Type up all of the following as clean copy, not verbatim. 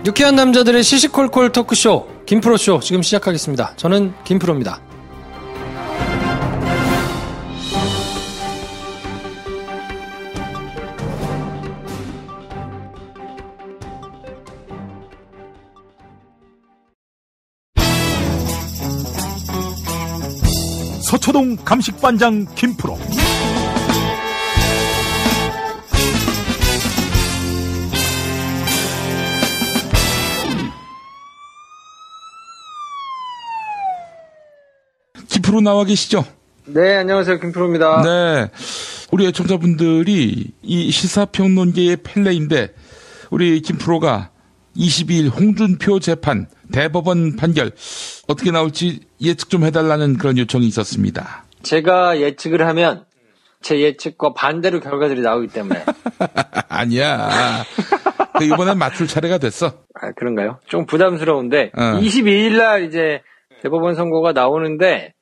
유쾌한 남자들의 시시콜콜 토크쇼 김프로쇼 지금 시작하겠습니다. 저는 김프로입니다. 서초동 감식반장 김프로. 김프로 나와 계시죠? 네, 안녕하세요. 김프로입니다. 네, 우리 애청자분들이 이 시사평론계의 펠레인데 우리 김프로가 22일 홍준표 재판 대법원 판결 어떻게 나올지 예측 좀 해달라는 그런 요청이 있었습니다. 제가 예측을 하면 제 예측과 반대로 결과들이 나오기 때문에. 아니야. 이번엔 맞출 차례가 됐어. 아, 그런가요? 좀 부담스러운데 22일 날 이제 대법원 선고가 나오는데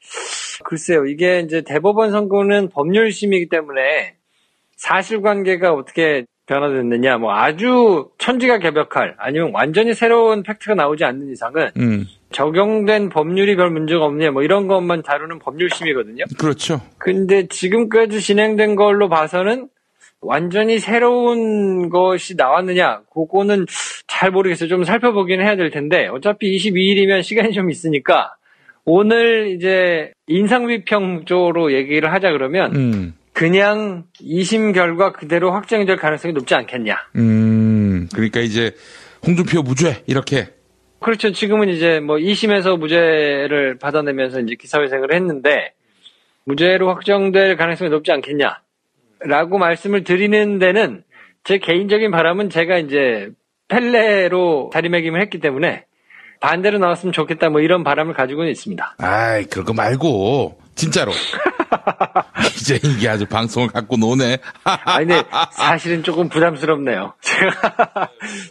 글쎄요. 이게 이제 대법원 선고는 법률심이기 때문에 사실관계가 어떻게 변화됐느냐, 뭐 아주 천지가 개벽할 아니면 완전히 새로운 팩트가 나오지 않는 이상은 적용된 법률이 별 문제가 없냐, 뭐 이런 것만 다루는 법률심이거든요. 그렇죠. 근데 지금까지 진행된 걸로 봐서는 완전히 새로운 것이 나왔느냐, 그거는 잘 모르겠어요. 좀 살펴보긴 해야 될 텐데 어차피 22일이면 시간이 좀 있으니까 오늘 이제 인상비평 쪽으로 얘기를 하자 그러면 그냥 2심 결과 그대로 확정이 될 가능성이 높지 않겠냐. 그러니까 이제 홍준표 무죄 이렇게. 그렇죠. 지금은 이제 뭐 2심에서 무죄를 받아내면서 이제 기사회생을 했는데 무죄로 확정될 가능성이 높지 않겠냐라고 말씀을 드리는 데는 제 개인적인 바람은 제가 이제 펠레로 자리매김을 했기 때문에 반대로 나왔으면 좋겠다 뭐 이런 바람을 가지고는 있습니다. 아이, 그거 말고 진짜로. 이제 이게 아주 방송을 갖고 노네. 아니, 근데 사실은 조금 부담스럽네요. 제가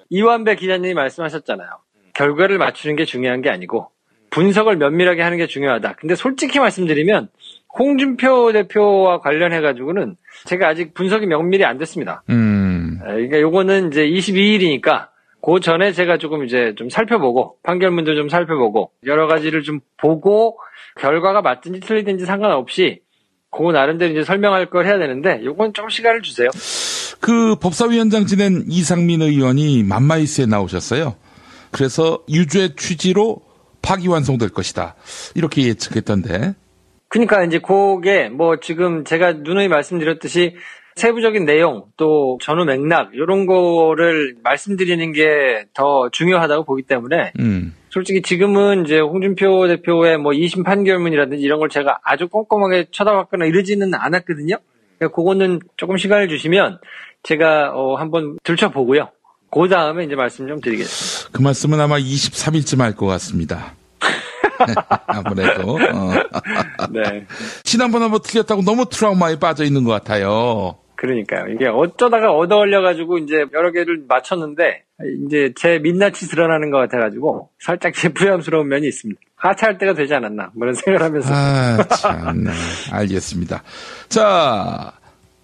이완배 기자님이 말씀하셨잖아요. 결과를 맞추는 게 중요한 게 아니고 분석을 면밀하게 하는 게 중요하다. 근데 솔직히 말씀드리면 홍준표 대표와 관련해가지고는 제가 아직 분석이 면밀히 안 됐습니다. 그러니까 요거는 이제 22일이니까 그 전에 제가 조금 이제 좀 살펴보고 판결문도 좀 살펴보고 여러 가지를 좀 보고 결과가 맞든지 틀리든지 상관없이 그 나름대로 이제 설명할 걸 해야 되는데 요건 좀 시간을 주세요. 그 법사위원장 지낸 이상민 의원이 맘마이스에 나오셨어요. 그래서 유죄 취지로 파기환송될 것이다. 이렇게 예측했던데. 그러니까 이제 그게 뭐 지금 제가 누누이 말씀드렸듯이 세부적인 내용 또 전후 맥락 이런 거를 말씀드리는 게 더 중요하다고 보기 때문에 솔직히 지금은 이제 홍준표 대표의 뭐 2심 판결문이라든지 이런 걸 제가 아주 꼼꼼하게 쳐다봤거나 이러지는 않았거든요. 그러니까 그거는 조금 시간을 주시면 제가 한번 들춰보고요. 그 다음에 이제 말씀 좀 드리겠습니다. 그 말씀은 아마 23일쯤 할 것 같습니다. 아무래도. 네. 지난번에 뭐 틀렸다고 너무 트라우마에 빠져 있는 것 같아요. 그러니까요. 이게 어쩌다가 얻어 걸려가지고 이제 여러 개를 맞췄는데 이제 제 민낯이 드러나는 것 같아가지고 살짝 제 부담스러운 면이 있습니다. 하차할 때가 되지 않았나 뭐 이런 생각을 하면서. 아, 참. 알겠습니다. 자,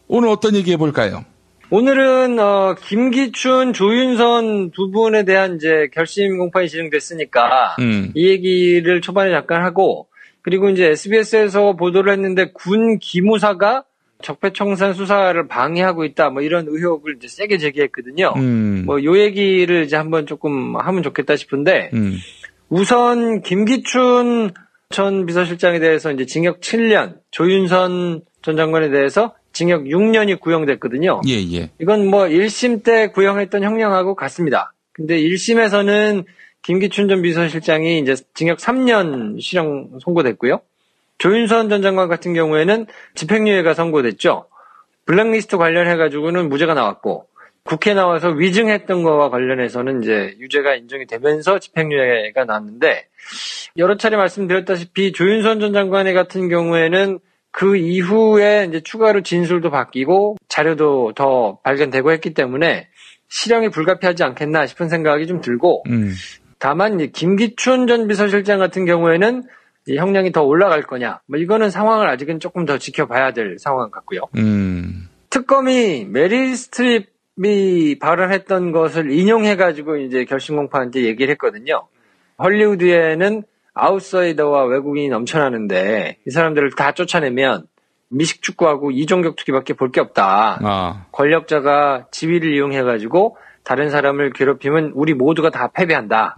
오늘 어떤 얘기 해볼까요? 오늘은 김기춘, 조윤선 두 분에 대한 이제 결심 공판이 진행됐으니까 이 얘기를 초반에 잠깐 하고 그리고 이제 SBS에서 보도를 했는데 군 기무사가 적폐청산 수사를 방해하고 있다 뭐 이런 의혹을 이제 세게 제기했거든요. 뭐 요 얘기를 이제 한번 조금 하면 좋겠다 싶은데 우선 김기춘 전 비서실장에 대해서 이제 징역 7년, 조윤선 전 장관에 대해서 징역 6년이 구형됐거든요. 예, 예. 이건 뭐 1심 때 구형했던 형량하고 같습니다. 근데 1심에서는 김기춘 전 비서실장이 이제 징역 3년 실형 선고됐고요. 조윤선 전 장관 같은 경우에는 집행유예가 선고됐죠. 블랙리스트 관련해가지고는 무죄가 나왔고, 국회 나와서 위증했던 거와 관련해서는 이제 유죄가 인정이 되면서 집행유예가 나왔는데, 여러 차례 말씀드렸다시피 조윤선 전 장관의 같은 경우에는 그 이후에 이제 추가로 진술도 바뀌고 자료도 더 발견되고 했기 때문에 실형이 불가피하지 않겠나 싶은 생각이 좀 들고, 다만 이제 김기춘 전 비서실장 같은 경우에는 이 형량이 더 올라갈 거냐, 뭐 이거는 상황을 아직은 조금 더 지켜봐야 될 상황 같고요. 특검이 메릴 스트립 트럼프가 발언했던 것을 인용해가지고 이제 결심 공판한테 얘기를 했거든요. 헐리우드에는 아웃사이더와 외국인이 넘쳐나는데 이 사람들을 다 쫓아내면 미식 축구하고 이종격 투기밖에 볼 게 없다. 권력자가 지위를 이용해가지고 다른 사람을 괴롭히면 우리 모두가 다 패배한다.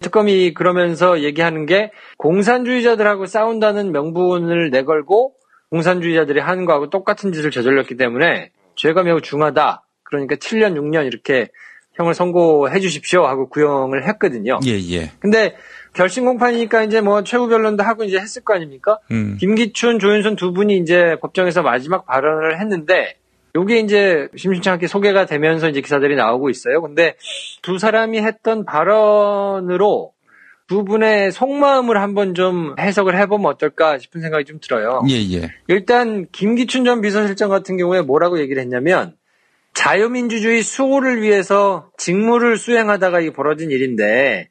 특검이 그러면서 얘기하는 게 공산주의자들하고 싸운다는 명분을 내걸고 공산주의자들이 하는 거하고 똑같은 짓을 저질렀기 때문에 죄가 매우 중하다. 그러니까 7년, 6년 이렇게 형을 선고해 주십시오 하고 구형을 했거든요. 예. 근데 결심 공판이니까 이제 뭐 최후 변론도 하고 이제 했을 거 아닙니까? 김기춘, 조윤선 두 분이 이제 법정에서 마지막 발언을 했는데 요게 이제 심심치 않게 소개가 되면서 이제 기사들이 나오고 있어요. 근데 두 사람이 했던 발언으로 두 분의 속마음을 한번 좀 해석을 해보면 어떨까 싶은 생각이 좀 들어요. 예. 일단 김기춘 전 비서실장 같은 경우에 뭐라고 얘기를 했냐면 자유민주주의 수호를 위해서 직무를 수행하다가 이 벌어진 일인데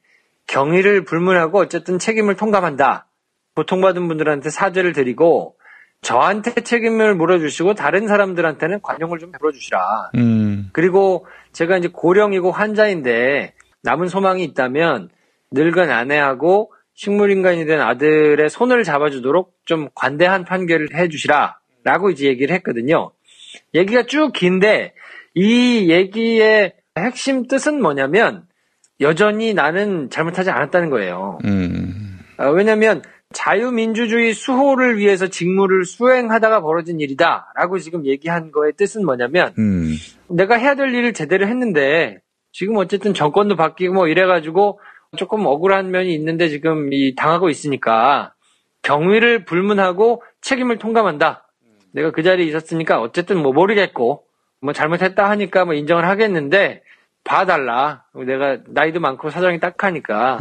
경위를 불문하고 어쨌든 책임을 통감한다. 고통받은 분들한테 사죄를 드리고 저한테 책임을 물어주시고 다른 사람들한테는 관용을 좀 베풀어주시라. 그리고 제가 이제 고령이고 환자인데 남은 소망이 있다면 늙은 아내하고 식물인간이 된 아들의 손을 잡아주도록 좀 관대한 판결을 해주시라. 라고 이제 얘기를 했거든요. 얘기가 쭉 긴데 이 얘기의 핵심 뜻은 뭐냐면 여전히 나는 잘못하지 않았다는 거예요. 왜냐면 자유민주주의 수호를 위해서 직무를 수행하다가 벌어진 일이다 라고 지금 얘기한 거의 뜻은 뭐냐면 내가 해야 될 일을 제대로 했는데 지금 어쨌든 정권도 바뀌고 뭐 이래가지고 조금 억울한 면이 있는데 지금 당하고 있으니까 경위를 불문하고 책임을 통감한다. 내가 그 자리에 있었으니까 어쨌든 뭐 모르겠고 뭐 잘못했다 하니까 뭐 인정을 하겠는데 봐달라. 내가 나이도 많고 사정이 딱하니까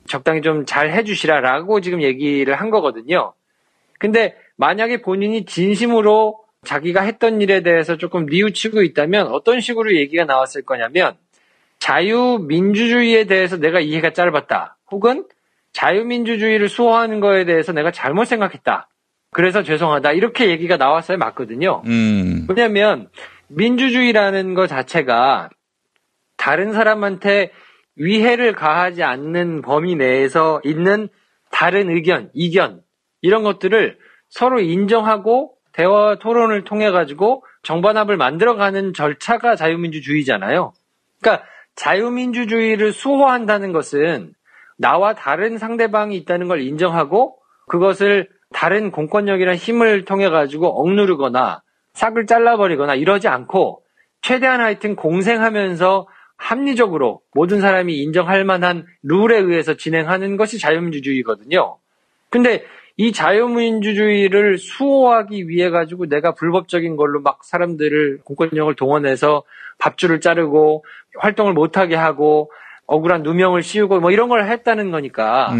적당히 좀 잘 해주시라라고 지금 얘기를 한 거거든요. 근데 만약에 본인이 진심으로 자기가 했던 일에 대해서 조금 뉘우치고 있다면 어떤 식으로 얘기가 나왔을 거냐면 자유민주주의에 대해서 내가 이해가 짧았다. 혹은 자유민주주의를 수호하는 거에 대해서 내가 잘못 생각했다. 그래서 죄송하다. 이렇게 얘기가 나왔어야 맞거든요. 왜냐하면 민주주의라는 것 자체가 다른 사람한테 위해를 가하지 않는 범위 내에서 있는 다른 의견, 이견 이런 것들을 서로 인정하고 대화 토론을 통해 가지고 정반합을 만들어가는 절차가 자유민주주의잖아요. 그러니까 자유민주주의를 수호한다는 것은 나와 다른 상대방이 있다는 걸 인정하고 그것을 다른 공권력이나 힘을 통해 가지고 억누르거나 싹을 잘라버리거나 이러지 않고 최대한 하여튼 공생하면서 합리적으로 모든 사람이 인정할 만한 룰에 의해서 진행하는 것이 자유민주주의거든요. 근데 이 자유민주주의를 수호하기 위해 가지고 내가 불법적인 걸로 막 사람들을 공권력을 동원해서 밥줄을 자르고 활동을 못하게 하고 억울한 누명을 씌우고 뭐 이런 걸 했다는 거니까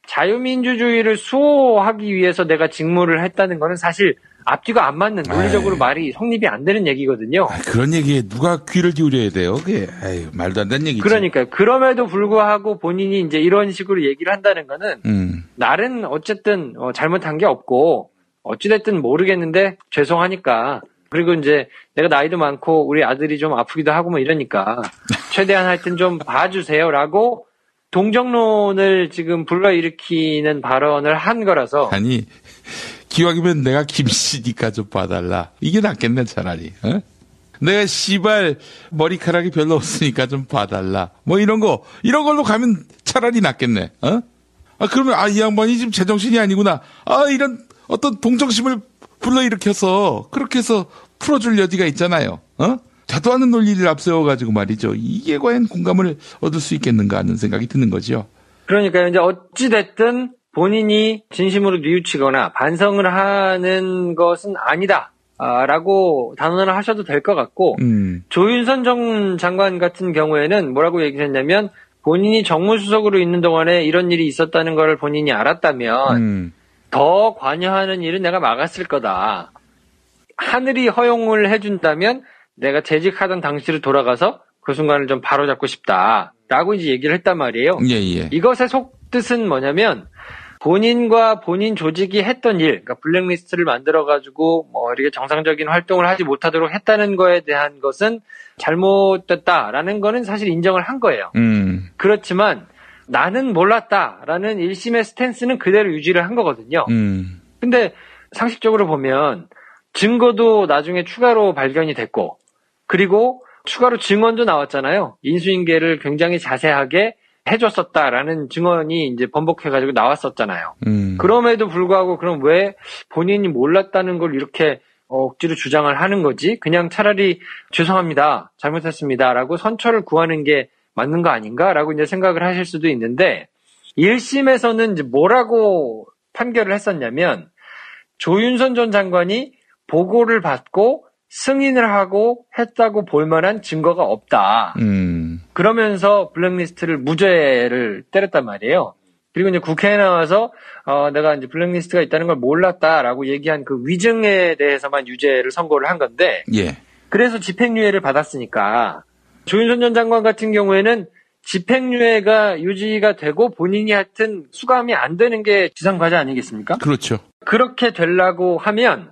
자유민주주의를 수호하기 위해서 내가 직무를 했다는 거는 사실 앞뒤가 안 맞는 논리적으로 말이 성립이 안 되는 얘기거든요. 그런 얘기에 누가 귀를 기울여야 돼요? 그게 말도 안 되는 얘기지. 그러니까요. 그럼에도 불구하고 본인이 이제 이런 식으로 얘기를 한다는 거는 나는 어쨌든 잘못한 게 없고 어찌됐든 모르겠는데 죄송하니까 그리고 이제 내가 나이도 많고 우리 아들이 좀 아프기도 하고 뭐 이러니까 최대한 하여튼 좀 봐주세요라고 동정론을 지금 불러일으키는 발언을 한 거라서 아니 기왕이면 내가 김씨니까 좀 봐달라. 이게 낫겠네 차라리. 어? 내가 씨발 머리카락이 별로 없으니까 좀 봐달라. 뭐 이런 걸로 가면 차라리 낫겠네. 어? 그러면 이 양반이 지금 제정신이 아니구나. 이런 어떤 동정심을 불러일으켜서 그렇게 해서 풀어줄 여지가 있잖아요. 자도 않는 논리를 앞세워가지고 말이죠. 이게 과연 공감을 얻을 수 있겠는가 하는 생각이 드는 거죠. 그러니까 이제 어찌됐든 본인이 진심으로 뉘우치거나 반성을 하는 것은 아니다. 라고 단언을 하셔도 될 것 같고 조윤선 전 장관 같은 경우에는 뭐라고 얘기했냐면 본인이 정무수석으로 있는 동안에 이런 일이 있었다는 걸 본인이 알았다면 더 관여하는 일은 내가 막았을 거다. 하늘이 허용을 해준다면 내가 재직하던 당시로 돌아가서 그 순간을 좀 바로잡고 싶다. 라고 이제 얘기를 했단 말이에요. 예. 이것의 속뜻은 뭐냐면 본인과 본인 조직이 했던 일, 그러니까 블랙리스트를 만들어가지고 뭐 이렇게 정상적인 활동을 하지 못하도록 했다는 거에 대한 것은 잘못됐다라는 거는 사실 인정을 한 거예요. 그렇지만 나는 몰랐다라는 1심의 스탠스는 그대로 유지를 한 거거든요. 근데 상식적으로 보면 증거도 나중에 추가로 발견이 됐고, 그리고 추가로 증언도 나왔잖아요. 인수인계를 굉장히 자세하게 해줬었다라는 증언이 이제 번복해가지고 나왔었잖아요. 그럼에도 불구하고 그럼 왜 본인이 몰랐다는 걸 이렇게 억지로 주장을 하는 거지? 그냥 차라리 죄송합니다, 잘못했습니다라고 선처를 구하는 게 맞는 거 아닌가라고 이제 생각을 하실 수도 있는데, 1심에서는 이제 뭐라고 판결을 했었냐면, 조윤선 전 장관이 보고를 받고 승인을 하고 했다고 볼 만한 증거가 없다. 그러면서 블랙리스트를 무죄를 때렸단 말이에요. 그리고 이제 국회에 나와서 내가 이제 블랙리스트가 있다는 걸 몰랐다라고 얘기한 그 위증에 대해서만 유죄를 선고를 한 건데, 예. 그래서 집행유예를 받았으니까 조윤선 전 장관 같은 경우에는 집행유예가 유지가 되고 본인이 하여튼 수감이 안 되는 게 지상과제 아니겠습니까? 그렇죠. 그렇게 되려고 하면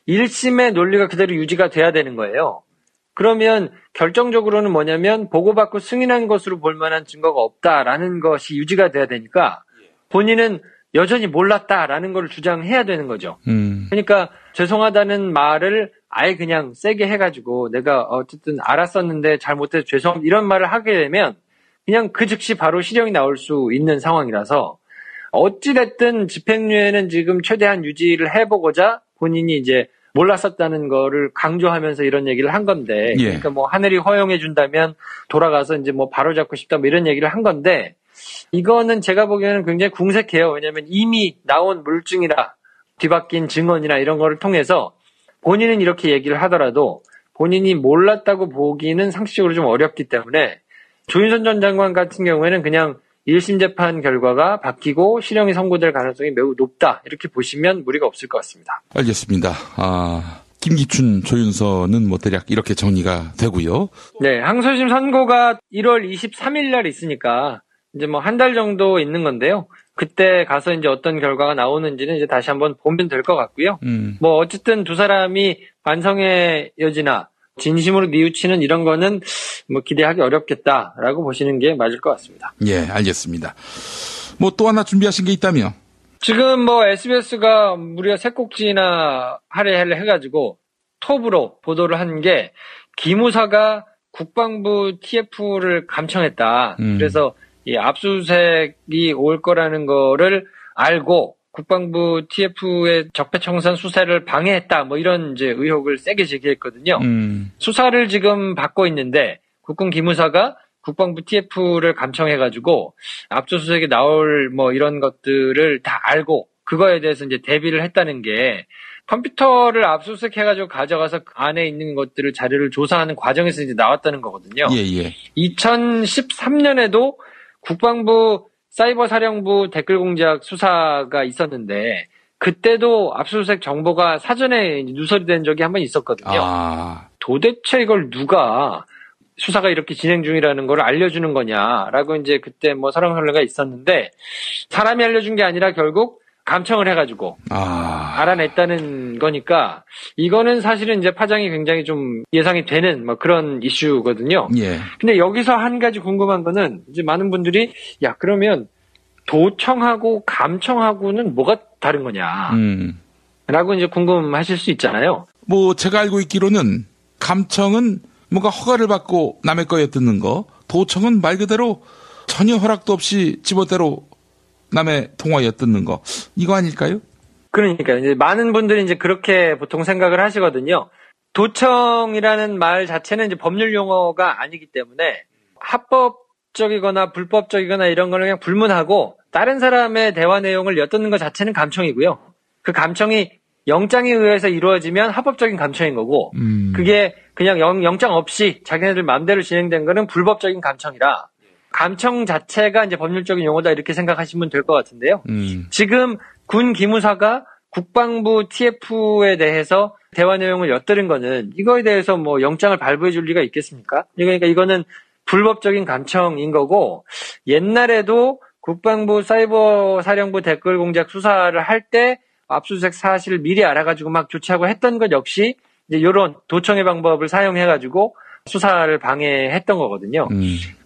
1심의 논리가 그대로 유지가 돼야 되는 거예요. 그러면 결정적으로는 뭐냐면 보고받고 승인한 것으로 볼 만한 증거가 없다라는 것이 유지가 돼야 되니까 본인은 여전히 몰랐다라는 걸 주장해야 되는 거죠. 그러니까 죄송하다는 말을 아예 그냥 세게 해가지고 내가 어쨌든 알았었는데 잘못해서 죄송 이런 말을 하게 되면 그냥 그 즉시 바로 실형이 나올 수 있는 상황이라서 어찌됐든 집행유예는 지금 최대한 유지를 해보고자 본인이 이제 몰랐었다는 거를 강조하면서 이런 얘기를 한 건데, 예. 그러니까 뭐 하늘이 허용해 준다면 돌아가서 이제 뭐 바로잡고 싶다 뭐 이런 얘기를 한 건데, 이거는 제가 보기에는 굉장히 궁색해요. 왜냐하면 이미 나온 물증이라 뒤바뀐 증언이나 이런 거를 통해서 본인은 이렇게 얘기를 하더라도 본인이 몰랐다고 보기는 상식적으로 좀 어렵기 때문에 조윤선 전 장관 같은 경우에는 그냥 1심 재판 결과가 바뀌고 실형이 선고될 가능성이 매우 높다, 이렇게 보시면 무리가 없을 것 같습니다. 알겠습니다. 김기춘, 조윤선은 뭐 대략 이렇게 정리가 되고요. 네, 항소심 선고가 1월 23일 날 있으니까 이제 뭐 한 달 정도 있는 건데요. 그때 가서 이제 어떤 결과가 나오는지는 이제 다시 한번 보면 될 것 같고요. 뭐 어쨌든 두 사람이 반성의 여지나 진심으로 뉘우치는 이런 거는 뭐 기대하기 어렵겠다라고 보시는 게 맞을 것 같습니다. 예, 알겠습니다. 뭐 또 하나 준비하신 게 있다며? 지금 뭐 SBS가 무려 세 꼭지나 할애를 해가지고 톱으로 보도를 한 게 기무사가 국방부 TF를 감청했다. 그래서 이 압수수색이 올 거라는 거를 알고 국방부 TF의 적폐청산 수사를 방해했다, 뭐 이런 이제 의혹을 세게 제기했거든요. 수사를 지금 받고 있는데 국군 기무사가 국방부 TF를 감청해가지고 압수수색에 나올 뭐 이런 것들을 다 알고 그거에 대해서 이제 대비를 했다는 게, 컴퓨터를 압수수색해가지고 가져가서 그 안에 있는 것들을 자료를 조사하는 과정에서 이제 나왔다는 거거든요. 예. 2013년에도 국방부 사이버사령부 댓글 공작 수사가 있었는데 그때도 압수수색 정보가 사전에 누설이 된 적이 한 번 있었거든요. 도대체 이걸 누가 수사가 이렇게 진행 중이라는 걸 알려주는 거냐라고 이제 그때 뭐 설왕설래가 있었는데, 사람이 알려준 게 아니라 결국 감청을 해가지고 알아냈다는 거니까 이거는 사실은 이제 파장이 굉장히 좀 예상이 되는 뭐 그런 이슈거든요. 예. 근데 여기서 한 가지 궁금한 거는 이제 많은 분들이 야 그러면 도청하고 감청하고는 뭐가 다른 거냐 라고 이제 궁금하실 수 있잖아요. 뭐 제가 알고 있기로는 감청은 뭔가 허가를 받고 남의 거에 뜯는 거, 도청은 말 그대로 전혀 허락도 없이 지멋대로 남의 통화에 뜯는 거, 이거 아닐까요? 그러니까 이제 많은 분들이 이제 그렇게 보통 생각을 하시거든요. 도청이라는 말 자체는 이제 법률 용어가 아니기 때문에 합법적이거나 불법적이거나 이런 거는 그냥 불문하고 다른 사람의 대화 내용을 엿듣는 것 자체는 감청이고요. 그 감청이 영장에 의해서 이루어지면 합법적인 감청인 거고, 그게 그냥 영장 없이 자기네들 마음대로 진행된 거는 불법적인 감청이라, 감청 자체가 이제 법률적인 용어다 이렇게 생각하시면 될 것 같은데요. 지금 군 기무사가 국방부 TF에 대해서 대화 내용을 엿들은 거는 이거에 대해서 뭐 영장을 발부해 줄 리가 있겠습니까? 그러니까 이거는 불법적인 감청인 거고, 옛날에도 국방부 사이버 사령부 댓글 공작 수사를 할 때 압수수색 사실을 미리 알아가지고 막 조치하고 했던 것 역시 이제 이런 도청의 방법을 사용해가지고 수사를 방해했던 거거든요.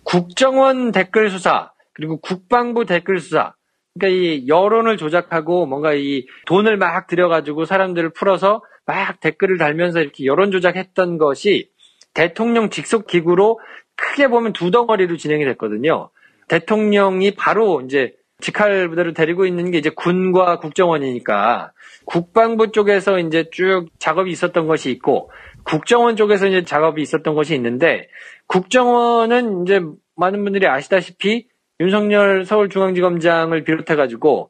국정원 댓글 수사 그리고 국방부 댓글 수사. 그러니까 이 여론을 조작하고 뭔가 이 돈을 막 들여가지고 사람들을 풀어서 막 댓글을 달면서 이렇게 여론 조작했던 것이 대통령 직속 기구로 크게 보면 두 덩어리로 진행이 됐거든요. 대통령이 바로 이제 직할 부대로 데리고 있는 게 이제 군과 국정원이니까 국방부 쪽에서 이제 쭉 작업이 있었던 것이 있고 국정원 쪽에서 이제 작업이 있었던 것이 있는데 국정원은 이제 많은 분들이 아시다시피 윤석열 서울중앙지검장을 비롯해가지고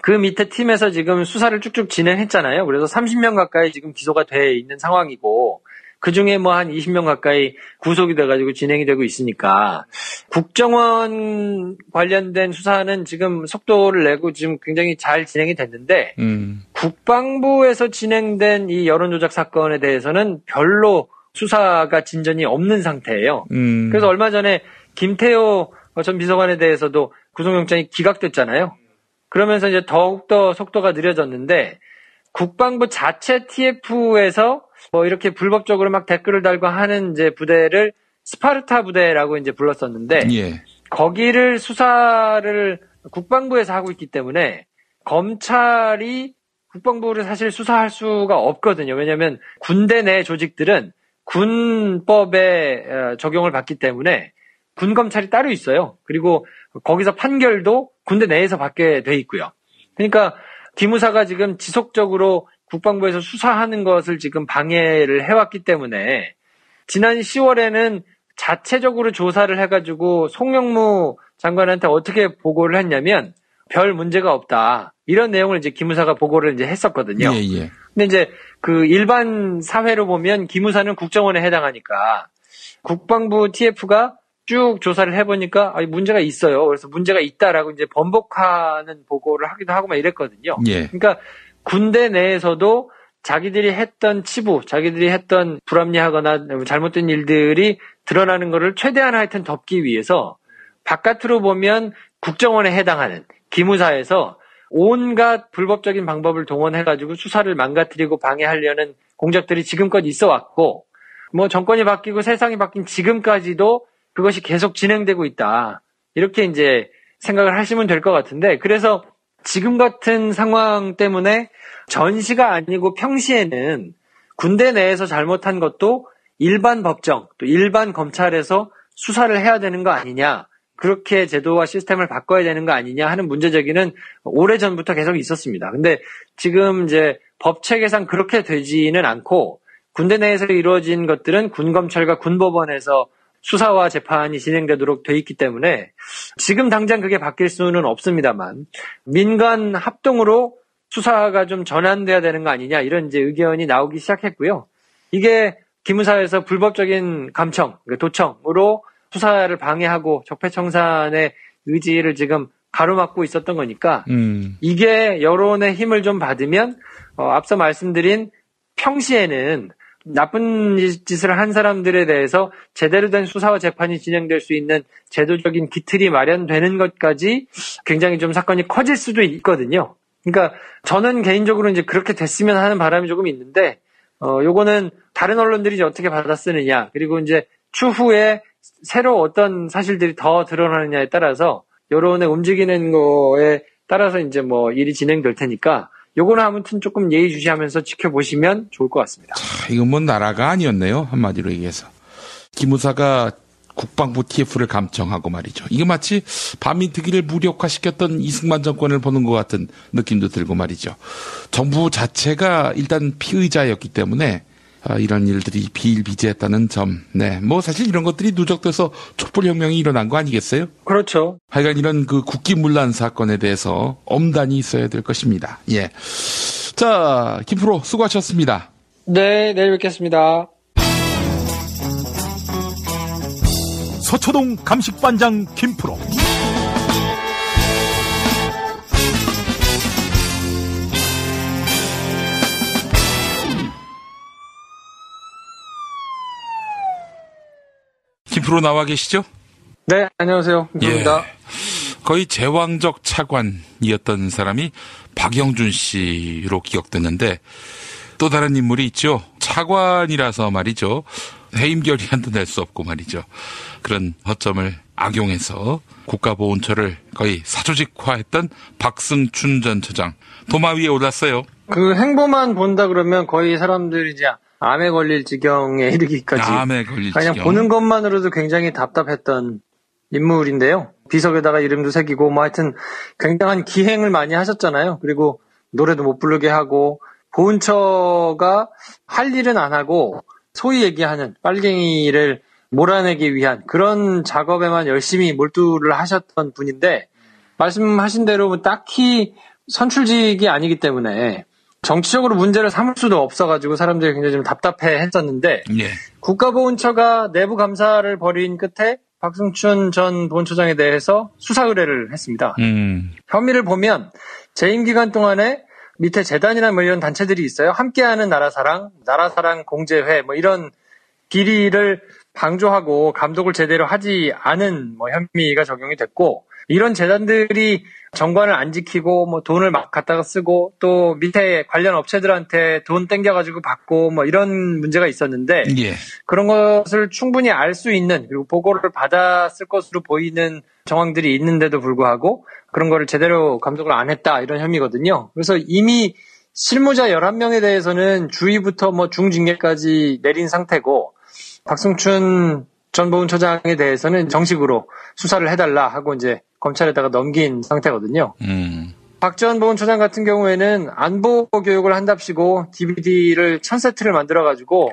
그 밑에 팀에서 지금 수사를 쭉쭉 진행했잖아요. 그래서 30명 가까이 지금 기소가 돼 있는 상황이고 그 중에 뭐 한 20명 가까이 구속이 돼가지고 진행이 되고 있으니까 국정원 관련된 수사는 지금 속도를 내고 지금 굉장히 잘 진행이 됐는데 국방부에서 진행된 이 여론조작 사건에 대해서는 별로 수사가 진전이 없는 상태예요. 그래서 얼마 전에 김태호 전 비서관에 대해서도 구속영장이 기각됐잖아요. 그러면서 이제 더욱더 속도가 느려졌는데 국방부 자체 TF에서 뭐 이렇게 불법적으로 막 댓글을 달고 하는 이제 부대를 스파르타 부대라고 이제 불렀었는데 예. 거기를 수사를 국방부에서 하고 있기 때문에 검찰이 국방부를 사실 수사할 수가 없거든요. 왜냐하면 군대 내 조직들은 군법에 적용을 받기 때문에 군검찰이 따로 있어요. 그리고 거기서 판결도 군대 내에서 받게 돼 있고요. 그러니까 기무사가 지금 지속적으로 국방부에서 수사하는 것을 지금 방해를 해왔기 때문에 지난 10월에는 자체적으로 조사를 해가지고 송영무 장관한테 어떻게 보고를 했냐면 별 문제가 없다. 이런 내용을 이제 기무사가 보고를 이제 했었거든요. 예, 예. 근데 이제 그 일반 사회로 보면 기무사는 국정원에 해당하니까 국방부 TF가 쭉 조사를 해보니까 문제가 있어요. 그래서 문제가 있다라고 이제 번복하는 보고를 하기도 하고 막 이랬거든요. 예. 그러니까 군대 내에서도 자기들이 했던 치부, 자기들이 했던 불합리하거나 잘못된 일들이 드러나는 것을 최대한 하여튼 덮기 위해서 바깥으로 보면 국정원에 해당하는 기무사에서 온갖 불법적인 방법을 동원해가지고 수사를 망가뜨리고 방해하려는 공작들이 지금껏 있어 왔고, 뭐 정권이 바뀌고 세상이 바뀐 지금까지도 그것이 계속 진행되고 있다. 이렇게 이제 생각을 하시면 될 것 같은데, 그래서 지금 같은 상황 때문에 전시가 아니고 평시에는 군대 내에서 잘못한 것도 일반 법정, 또 일반 검찰에서 수사를 해야 되는 거 아니냐, 그렇게 제도와 시스템을 바꿔야 되는 거 아니냐 하는 문제제기는 오래전부터 계속 있었습니다. 근데 지금 이제 법 체계상 그렇게 되지는 않고 군대 내에서 이루어진 것들은 군검찰과 군법원에서 수사와 재판이 진행되도록 돼 있기 때문에 지금 당장 그게 바뀔 수는 없습니다만 민간 합동으로 수사가 좀 전환돼야 되는 거 아니냐 이런 이제 의견이 나오기 시작했고요. 이게 기무사에서 불법적인 감청, 도청으로 수사를 방해하고 적폐청산의 의지를 지금 가로막고 있었던 거니까 이게 여론의 힘을 좀 받으면 앞서 말씀드린 평시에는 나쁜 짓을 한 사람들에 대해서 제대로 된 수사와 재판이 진행될 수 있는 제도적인 기틀이 마련되는 것까지 굉장히 좀 사건이 커질 수도 있거든요. 그러니까 저는 개인적으로 이제 그렇게 됐으면 하는 바람이 조금 있는데, 요거는 다른 언론들이 이제 어떻게 받아쓰느냐, 그리고 이제 추후에 새로 어떤 사실들이 더 드러나느냐에 따라서 여론의 움직이는 거에 따라서 이제 뭐 일이 진행될 테니까 요거는 아무튼 조금 예의주시하면서 지켜보시면 좋을 것 같습니다. 이건 뭐 나라가 아니었네요. 한마디로 얘기해서. 기무사가 국방부 TF를 감청하고 말이죠. 이게 마치 반민특위를 무력화시켰던 이승만 정권을 보는 것 같은 느낌도 들고 말이죠. 정부 자체가 일단 피의자였기 때문에 이런 일들이 비일비재했다는 점. 네. 뭐 사실 이런 것들이 누적돼서 촛불혁명이 일어난 거 아니겠어요? 그렇죠. 하여간 이런 그 국기문란 사건에 대해서 엄단이 있어야 될 것입니다. 예. 자, 김프로 수고하셨습니다. 네, 내일 뵙겠습니다. 서초동 감식반장 김프로. 김프로 나와 계시죠? 네, 안녕하세요. 김프로입니다. 거의 제왕적 차관이었던 사람이 박영준 씨로 기억되는데 또 다른 인물이 있죠. 차관이라서 말이죠. 해임결의 한도 낼 수 없고 말이죠. 그런 허점을 악용해서 국가보훈처를 거의 사조직화했던 박승춘 전 처장. 도마 위에 올랐어요. 그 행보만 본다 그러면 거의 사람들이 이제 암에 걸릴 지경에 이르기까지. 암에 걸릴 그냥 지경. 보는 것만으로도 굉장히 답답했던 인물인데요. 비석에다가 이름도 새기고 뭐 하여튼 굉장한 기행을 많이 하셨잖아요. 그리고 노래도 못 부르게 하고 보훈처가 할 일은 안 하고 소위 얘기하는 빨갱이를 몰아내기 위한 그런 작업에만 열심히 몰두를 하셨던 분인데 말씀하신 대로 딱히 선출직이 아니기 때문에 정치적으로 문제를 삼을 수도 없어가지고 사람들이 굉장히 좀 답답해 했었는데 예. 국가보훈처가 내부 감사를 벌인 끝에 박승춘 전 보훈처장에 대해서 수사 의뢰를 했습니다. 혐의를 보면 재임 기간 동안에 밑에 재단이나 뭐 이런 단체들이 있어요. 함께하는 나라사랑 공제회 뭐 이런 비리를 방조하고 감독을 제대로 하지 않은 뭐 혐의가 적용이 됐고 이런 재단들이 정관을 안 지키고 뭐 돈을 막 갖다가 쓰고 또 밑에 관련 업체들한테 돈 땡겨가지고 받고 뭐 이런 문제가 있었는데 예. 그런 것을 충분히 알 수 있는 그리고 보고를 받았을 것으로 보이는 정황들이 있는데도 불구하고 그런 거를 제대로 감독을 안 했다 이런 혐의거든요. 그래서 이미 실무자 11명에 대해서는 주의부터 뭐 중징계까지 내린 상태고 박승춘 전 보훈처장에 대해서는 정식으로 수사를 해달라 하고 이제 검찰에다가 넘긴 상태거든요. 박 전 보훈처장 같은 경우에는 안보 교육을 한답시고 DVD를 1000세트를 만들어가지고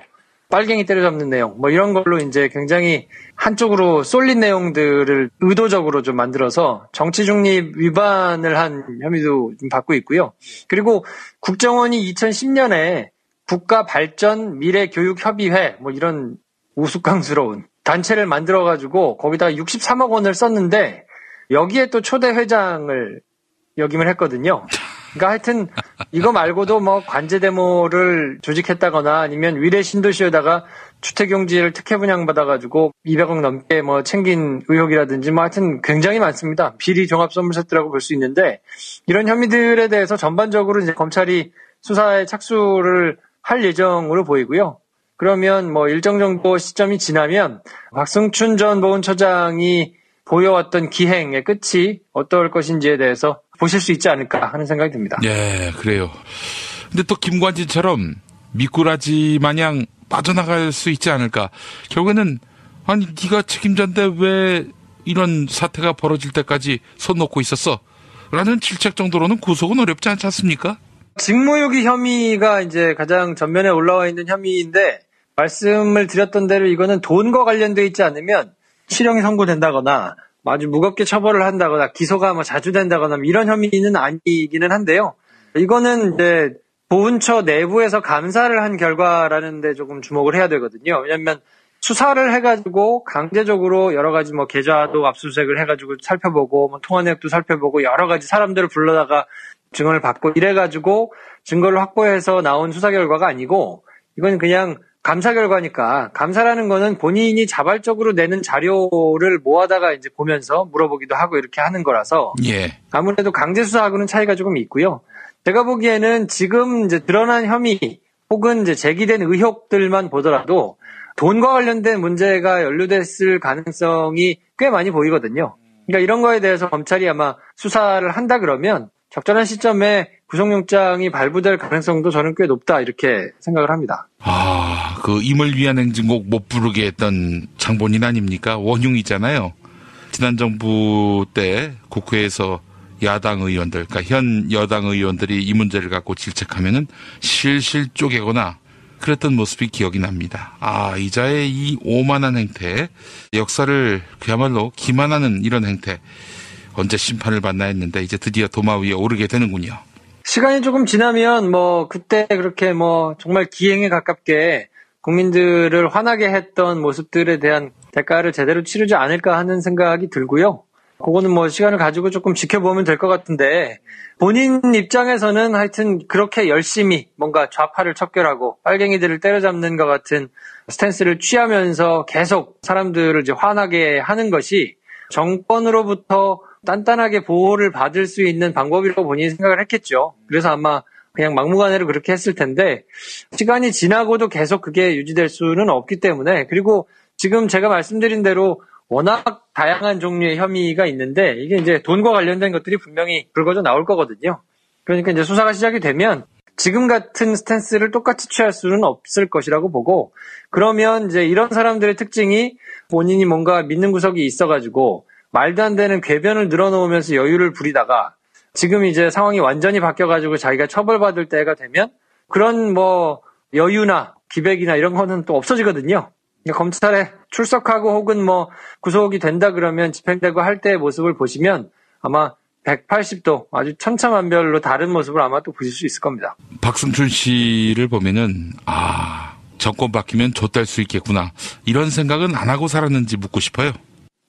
빨갱이 때려잡는 내용 뭐 이런 걸로 이제 굉장히 한쪽으로 쏠린 내용들을 의도적으로 좀 만들어서 정치 중립 위반을 한 혐의도 좀 받고 있고요. 그리고 국정원이 2010년에 국가발전미래교육협의회 뭐 이런 우스꽝스러운 단체를 만들어가지고 거기다가 63억 원을 썼는데 여기에 또 초대 회장을 역임을 했거든요. 그러니까 하여튼 이거 말고도 뭐 관제 데모를 조직했다거나 아니면 위례 신도시에다가 주택용지를 특혜 분양받아가지고 200억 넘게 뭐 챙긴 의혹이라든지 뭐 하여튼 굉장히 많습니다. 비리 종합 선물 세트라고 볼 수 있는데 이런 혐의들에 대해서 전반적으로 이제 검찰이 수사에 착수를 할 예정으로 보이고요. 그러면 뭐 일정 정도 시점이 지나면 박승춘 전 보훈처장이 보여왔던 기행의 끝이 어떨 것인지에 대해서 보실 수 있지 않을까 하는 생각이 듭니다. 네, 그래요. 근데 또 김관진처럼 미꾸라지 마냥 빠져나갈 수 있지 않을까. 결국에는 아니 네가 책임자인데 왜 이런 사태가 벌어질 때까지 손 놓고 있었어? 라는 질책 정도로는 구속은 어렵지 않지 않습니까? 직무유기 혐의가 이제 가장 전면에 올라와 있는 혐의인데 말씀을 드렸던 대로 이거는 돈과 관련돼 있지 않으면 실형이 선고된다거나 아주 무겁게 처벌을 한다거나 기소가 뭐 자주 된다거나 이런 혐의는 아니기는 한데요. 이거는 이제 보훈처 내부에서 감사를 한 결과라는 데 조금 주목을 해야 되거든요. 왜냐하면 수사를 해가지고 강제적으로 여러 가지 뭐 계좌도 압수수색을 해가지고 살펴보고 뭐 통화 내역도 살펴보고 여러 가지 사람들을 불러다가 증언을 받고 이래가지고 증거를 확보해서 나온 수사 결과가 아니고 이건 그냥 감사 결과니까 감사라는 거는 본인이 자발적으로 내는 자료를 모아다가 이제 보면서 물어보기도 하고 이렇게 하는 거라서 예. 아무래도 강제 수사하고는 차이가 조금 있고요. 제가 보기에는 지금 이제 드러난 혐의 혹은 이제 제기된 의혹들만 보더라도 돈과 관련된 문제가 연루됐을 가능성이 꽤 많이 보이거든요. 그러니까 이런 거에 대해서 검찰이 아마 수사를 한다 그러면 적절한 시점에 구속영장이 발부될 가능성도 저는 꽤 높다 이렇게 생각을 합니다. 아, 그 임을 위한 행진곡 못 부르게 했던 장본인 아닙니까? 원흉이잖아요. 지난 정부 때 국회에서 야당 의원들, 그러니까 현 여당 의원들이 이 문제를 갖고 질책하면은 실실 쪼개거나 그랬던 모습이 기억이 납니다. 아, 이자의 이 오만한 행태, 역사를 그야말로 기만하는 이런 행태, 언제 심판을 받나 했는데 이제 드디어 도마 위에 오르게 되는군요. 시간이 조금 지나면 뭐 그때 그렇게 뭐 정말 기행에 가깝게 국민들을 화나게 했던 모습들에 대한 대가를 제대로 치르지 않을까 하는 생각이 들고요. 그거는 뭐 시간을 가지고 조금 지켜보면 될 것 같은데 본인 입장에서는 하여튼 그렇게 열심히 뭔가 좌파를 척결하고 빨갱이들을 때려잡는 것 같은 스탠스를 취하면서 계속 사람들을 이제 화나게 하는 것이 정권으로부터 단단하게 보호를 받을 수 있는 방법이라고 본인이 생각을 했겠죠. 그래서 아마 그냥 막무가내로 그렇게 했을 텐데 시간이 지나고도 계속 그게 유지될 수는 없기 때문에, 그리고 지금 제가 말씀드린 대로 워낙 다양한 종류의 혐의가 있는데 이게 이제 돈과 관련된 것들이 분명히 불거져 나올 거거든요. 그러니까 이제 수사가 시작이 되면 지금 같은 스탠스를 똑같이 취할 수는 없을 것이라고 보고, 그러면 이제 이런 사람들의 특징이 본인이 뭔가 믿는 구석이 있어가지고 말도 안 되는 궤변을 늘어놓으면서 여유를 부리다가 지금 이제 상황이 완전히 바뀌어가지고 자기가 처벌받을 때가 되면 그런 뭐 여유나 기백이나 이런 거는 또 없어지거든요. 그러니까 검찰에 출석하고 혹은 뭐 구속이 된다 그러면 집행되고 할 때의 모습을 보시면 아마 180도 아주 천차만별로 다른 모습을 아마 또 보실 수 있을 겁니다. 박승춘 씨를 보면은 정권 바뀌면 좆될 수 있겠구나 이런 생각은 안 하고 살았는지 묻고 싶어요.